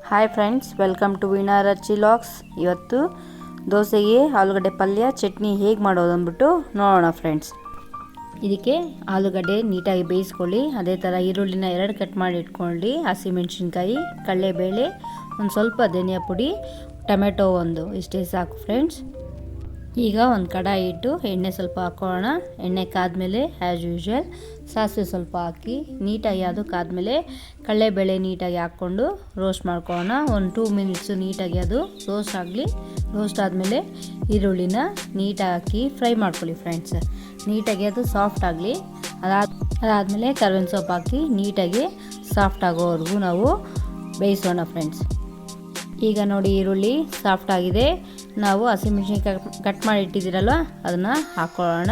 Hi friends, welcome to Veena Rachi logs. ಇವತ್ತು ದೋಸೆಗೆ ಆಲೂಗಡ್ಡೆ ಪಲ್ಯ ಚಟ್ನಿ ಹೇಗೆ ಮಾಡೋದು ಅಂದ್ಬಿಟ್ಟು ನೋಡೋಣ ಫ್ರೆಂಡ್ಸ್. ಇದಕ್ಕೆ ಆಲೂಗಡ್ಡೆ ನೀಟಾಗಿ ಬೇಯಿಸ್ಕೊಳ್ಳಿ. ಅದೇ ಥರ ಈರುಳ್ಳಿನ 2 ಕಟ್ ಮಾಡಿ ಇಟ್ಕೊಳ್ಳಿ. ಹಸಿಮೆಣಸಿನ್ಕಾಯಿ, ಕಡಲೆಬೇಳೆ, ಒಂದು ಸ್ವಲ್ಪ ಧನಿಯಾ ಪುಡಿ, ಟೊಮೆಟೊ ಇಷ್ಟೇ ಸಾಕು ಫ್ರೆಂಡ್ಸ್. ಈಗ ಒಂದು ಕಡಾಯಿ ಇಟ್ಟು ಎಣ್ಣೆ ಸ್ವಲ್ಪ ಹಾಕೋಣ. ಎಣ್ಣೆ ಕಾದ್ಮೇಲೆ ಆ್ಯಸ್ ಯೂಶ್ವಲ್ ಸಾಸಿವೆ ಸ್ವಲ್ಪ ಹಾಕಿ ನೀಟಾಗಿ ಅದು ಕಾದ್ಮೇಲೆ ಕಡಲೆಬೇಳೆ ನೀಟಾಗಿ ಹಾಕ್ಕೊಂಡು ರೋಸ್ಟ್ ಮಾಡ್ಕೊಳ್ಳೋಣ. ಒಂದು 2 ಮಿನಿಟ್ಸು ನೀಟಾಗಿ ಅದು ರೋಸ್ಟ್ ಆಗಲಿ. ರೋಸ್ಟ್ ಆದಮೇಲೆ ಈರುಳ್ಳಿನ ನೀಟಾಗಿ ಹಾಕಿ ಫ್ರೈ ಮಾಡ್ಕೊಳ್ಳಿ ಫ್ರೆಂಡ್ಸ್. ನೀಟಾಗಿ ಅದು ಸಾಫ್ಟ್ ಆಗಲಿ. ಅದಾದಮೇಲೆ ಕರ್ಬೇವಿನ ಸೊಪ್ಪು ಹಾಕಿ ನೀಟಾಗಿ ಸಾಫ್ಟ್ ಆಗೋವರೆಗೂ ನಾವು ಬೇಯಿಸೋಣ ಫ್ರೆಂಡ್ಸ್. ಈಗ ನೋಡಿ ಈರುಳ್ಳಿ ಸಾಫ್ಟ್ ಆಗಿದೆ. ನಾವು ಹಸಿಮೆಣಸಿನ್ಕಾಯಿ ಕಟ್ ಮಾಡಿ ಇಟ್ಟಿದ್ದೀರಲ್ವ ಅದನ್ನು ಹಾಕ್ಕೊಳ್ಳೋಣ.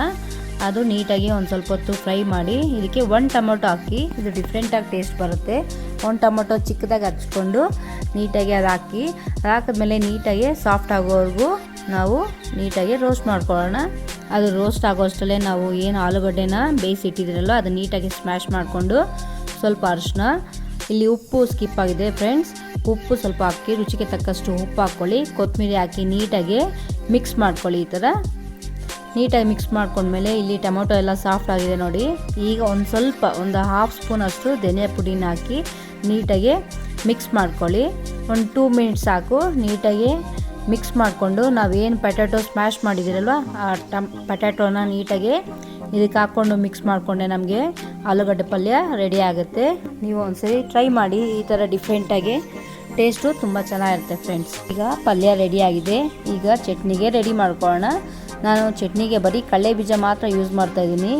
ಅದು ನೀಟಾಗಿ ಒಂದು ಸ್ವಲ್ಪ ಹೊತ್ತು ಫ್ರೈ ಮಾಡಿ ಇದಕ್ಕೆ 1 ಟೊಮೊಟೊ ಹಾಕಿ. ಇದು ಡಿಫ್ರೆಂಟಾಗಿ ಟೇಸ್ಟ್ ಬರುತ್ತೆ. 1 ಟೊಮೊಟೊ ಚಿಕ್ಕದಾಗಿ ಹಚ್ಕೊಂಡು ನೀಟಾಗಿ ಅದು ಹಾಕಿ, ಅದಾಕಿದ್ಮೇಲೆ ನೀಟಾಗಿ ಸಾಫ್ಟ್ ಆಗೋವರೆಗೂ ನಾವು ನೀಟಾಗಿ ರೋಸ್ಟ್ ಮಾಡ್ಕೊಳ್ಳೋಣ. ಅದು ರೋಸ್ಟ್ ಆಗೋಷ್ಟರಲ್ಲೇ ನಾವು ಏನು ಆಲೂಗಡ್ಡೆನ ಬೇಯಿಸಿ ಇಟ್ಟಿದ್ದೀರಲ್ವ ಅದು ನೀಟಾಗಿ ಸ್ಮ್ಯಾಶ್ ಮಾಡಿಕೊಂಡು ಸ್ವಲ್ಪ ಅರಿಶಿನ, ಇಲ್ಲಿ ಉಪ್ಪು ಸ್ಕಿಪ್ ಆಗಿದೆ ಫ್ರೆಂಡ್ಸ್, ಉಪ್ಪು ಸ್ವಲ್ಪ ಹಾಕಿ ರುಚಿಗೆ ತಕ್ಕಷ್ಟು ಉಪ್ಪು ಹಾಕ್ಕೊಳ್ಳಿ. ಕೊತ್ತಂಬರಿ ಹಾಕಿ ನೀಟಾಗಿ ಮಿಕ್ಸ್ ಮಾಡ್ಕೊಳ್ಳಿ. ಈ ಥರ ನೀಟಾಗಿ ಮಿಕ್ಸ್ ಮಾಡ್ಕೊಂಡ್ಮೇಲೆ ಇಲ್ಲಿ ಟೊಮೊಟೊ ಎಲ್ಲ ಸಾಫ್ಟ್ ಆಗಿದೆ ನೋಡಿ. ಈಗ ಒಂದು ಹಾಫ್ ಸ್ಪೂನ್ ಅಷ್ಟು ಧನಿಯಾ ಪುಡಿನ ಹಾಕಿ ನೀಟಾಗಿ ಮಿಕ್ಸ್ ಮಾಡ್ಕೊಳ್ಳಿ. ಒಂದು 2 ಮಿನಿಟ್ಸ್ ಸಾಕು. ನೀಟಾಗಿ ಮಿಕ್ಸ್ ಮಾಡಿಕೊಂಡು ನಾವೇನು ಪೊಟ್ಯಾಟೊ ಸ್ಮ್ಯಾಶ್ ಮಾಡಿದ್ದೀರಲ್ವ ಆ ಪೊಟ್ಯಾಟೊನ ನೀಟಾಗಿ ಇದಕ್ಕೆ ಹಾಕ್ಕೊಂಡು ಮಿಕ್ಸ್ ಮಾಡಿಕೊಂಡೆ ನಮಗೆ ಆಲೂಗಡ್ಡೆ ಪಲ್ಯ ರೆಡಿ ಆಗುತ್ತೆ. ನೀವು ಒಂದ್ಸರಿ ಟ್ರೈ ಮಾಡಿ. ಈ ಥರ ಡಿಫ್ರೆಂಟಾಗಿ ಟೇಸ್ಟು ತುಂಬ ಚೆನ್ನಾಗಿರುತ್ತೆ ಫ್ರೆಂಡ್ಸ್. ಈಗ ಪಲ್ಯ ರೆಡಿ ಆಗಿದೆ. ಈಗ ಚಟ್ನಿಗೆ ರೆಡಿ ಮಾಡ್ಕೊಳ್ಳೋಣ. ನಾನು ಚಟ್ನಿಗೆ ಬರೀ ಕಡಲೆ ಬೀಜ ಮಾತ್ರ ಯೂಸ್ ಮಾಡ್ತಾಯಿದ್ದೀನಿ.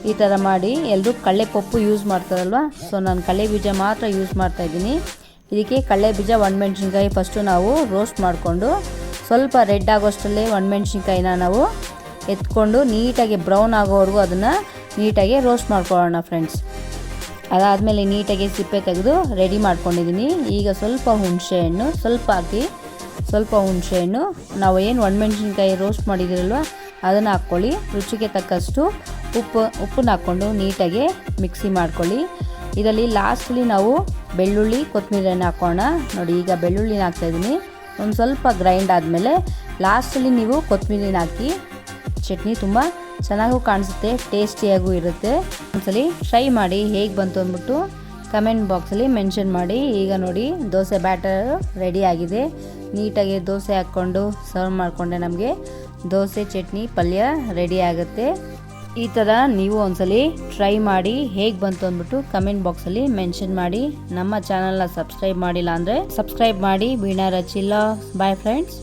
ಈ ಥರ ಮಾಡಿ ಎಲ್ಲರೂ ಕಡಲೆ ಪಪ್ಪು ಯೂಸ್ ಮಾಡ್ತಾರಲ್ವ, ಸೊ ನಾನು ಕಡಲೆ ಬೀಜ ಮಾತ್ರ ಯೂಸ್ ಮಾಡ್ತಾಯಿದ್ದೀನಿ. ಇದಕ್ಕೆ ಕಡಲೆ ಬೀಜ, ಒಣಮೆಣ್ಸಿನ್ಕಾಯಿ ಫಸ್ಟು ನಾವು ರೋಸ್ಟ್ ಮಾಡಿಕೊಂಡು ಸ್ವಲ್ಪ ರೆಡ್ ಆಗೋಷ್ಟರಲ್ಲೇ ಒಣಮೆಣ್ಸಿನ್ಕಾಯಿನ ನಾವು ಎತ್ಕೊಂಡು ನೀಟಾಗಿ ಬ್ರೌನ್ ಆಗೋವರೆಗೂ ಅದನ್ನು ನೀಟಾಗಿ ರೋಸ್ಟ್ ಮಾಡ್ಕೊಳ್ಳೋಣ ಫ್ರೆಂಡ್ಸ್. ಅದಾದಮೇಲೆ ನೀಟಾಗಿ ಸಿಪ್ಪೆ ತೆಗೆದು ರೆಡಿ ಮಾಡ್ಕೊಂಡಿದ್ದೀನಿ. ಈಗ ಸ್ವಲ್ಪ ಹುಣಸೆಹಣ್ಣು ಸ್ವಲ್ಪ ಹಾಕಿ, ಸ್ವಲ್ಪ ಹುಣಸೆಹಣ್ಣು, ನಾವು ಏನು ಒಣಮೆಣ್ಸಿನ್ಕಾಯಿ ರೋಸ್ಟ್ ಮಾಡಿದ್ದೀರಲ್ವ ಅದನ್ನು ಹಾಕ್ಕೊಳ್ಳಿ. ರುಚಿಗೆ ತಕ್ಕಷ್ಟು ಉಪ್ಪನ್ನ ಹಾಕ್ಕೊಂಡು ನೀಟಾಗಿ ಮಿಕ್ಸಿ ಮಾಡ್ಕೊಳ್ಳಿ. ಇದರಲ್ಲಿ ಲಾಸ್ಟಲ್ಲಿ ನಾವು ಬೆಳ್ಳುಳ್ಳಿ, ಕೊತ್ತಂಬರಿಯನ್ನು ಹಾಕೋಣ ನೋಡಿ. ಈಗ ಬೆಳ್ಳುಳ್ಳಿನ ಹಾಕ್ತಾಯಿದ್ದೀನಿ. ಒಂದು ಸ್ವಲ್ಪ ಗ್ರೈಂಡ್ ಆದಮೇಲೆ ಲಾಸ್ಟಲ್ಲಿ ನೀವು ಕೊತ್ತಂಬರಿನ ಹಾಕಿ. ಚಟ್ನಿ ತುಂಬ ಚೆನ್ನಾಗೂ ಕಾಣಿಸುತ್ತೆ, ಟೇಸ್ಟಿಯಾಗೂ ಇರುತ್ತೆ. ಒಂದ್ಸಲಿ ಟ್ರೈ ಮಾಡಿ ಹೇಗೆ ಬಂತು ಅಂದ್ಬಿಟ್ಟು ಕಮೆಂಟ್ ಬಾಕ್ಸಲ್ಲಿ ಮೆನ್ಷನ್ ಮಾಡಿ. ಈಗ ನೋಡಿ ದೋಸೆ ಬ್ಯಾಟರ್ ರೆಡಿ ಆಗಿದೆ. ನೀಟಾಗಿ ದೋಸೆ ಹಾಕ್ಕೊಂಡು ಸರ್ವ್ ಮಾಡಿಕೊಂಡೆ ನಮಗೆ ದೋಸೆ ಚಟ್ನಿ ಪಲ್ಯ ರೆಡಿ ಆಗುತ್ತೆ. ಈ ಥರ ನೀವು ಒಂದ್ಸಲಿ ಟ್ರೈ ಮಾಡಿ ಹೇಗೆ ಬಂತು ಅಂದ್ಬಿಟ್ಟು ಕಮೆಂಟ್ ಬಾಕ್ಸಲ್ಲಿ ಮೆನ್ಷನ್ ಮಾಡಿ. ನಮ್ಮ ಚಾನಲ್ನ ಸಬ್ಸ್ಕ್ರೈಬ್ ಮಾಡಿಲ್ಲ ಅಂದರೆ ಸಬ್ಸ್ಕ್ರೈಬ್ ಮಾಡಿ. Veena Rachi logs. Bye friends.